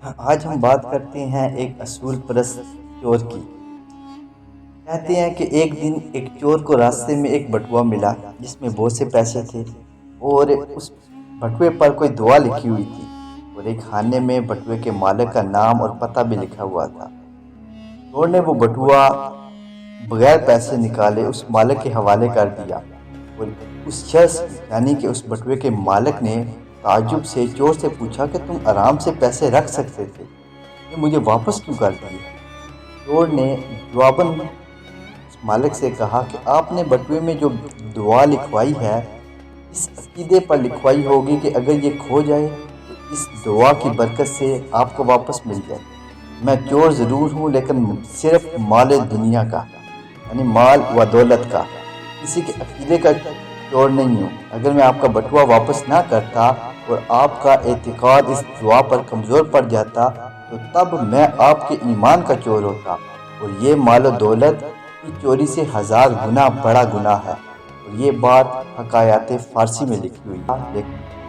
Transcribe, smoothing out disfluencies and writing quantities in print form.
آج ہم بات کرتے ہیں ایک اصول پرست چور کی۔ کہتے ہیں کہ ایک دن ایک چور کو راستے میں ایک بٹوا ملا جس میں بہت سے پیسے تھے اور اس بٹوے پر کوئی دعا لکھی ہوئی تھی اور ایک خانے میں بٹوے کے مالک کا نام اور پتہ بھی لکھا ہوا تھا۔ چور نے وہ بٹوا بغیر پیسے نکالے اس مالک کے حوالے کر دیا اور اس شخص یعنی کہ اس بٹوے کے مالک نے تعجب سے چور سے پوچھا کہ تم آرام سے پیسے رکھ سکتے تھے، یہ مجھے واپس کیوں کر دیے؟ چور نے جواباً اس مالک سے کہا کہ آپ نے بٹوے میں جو دعا لکھوائی ہے اس عقیدے پر لکھوائی ہوگی کہ اگر یہ کھو جائے تو اس دعا کی برکت سے آپ کو واپس مل جائے۔ میں چور ضرور ہوں لیکن صرف مال دنیا کا یعنی مال و دولت کا، کسی کے عقیدے کا چور نہیں ہوں۔ اگر میں آپ کا بٹوا واپس نہ کرتا اور آپ کا اعتقاد اس دعا پر کمزور پڑ جاتا تو تب میں آپ کے ایمان کا چور ہوتا، اور یہ مال و دولت کی چوری سے 1000 گنا بڑا گناہ ہے۔ اور یہ بات حکایات فارسی میں لکھی ہوئی ہے۔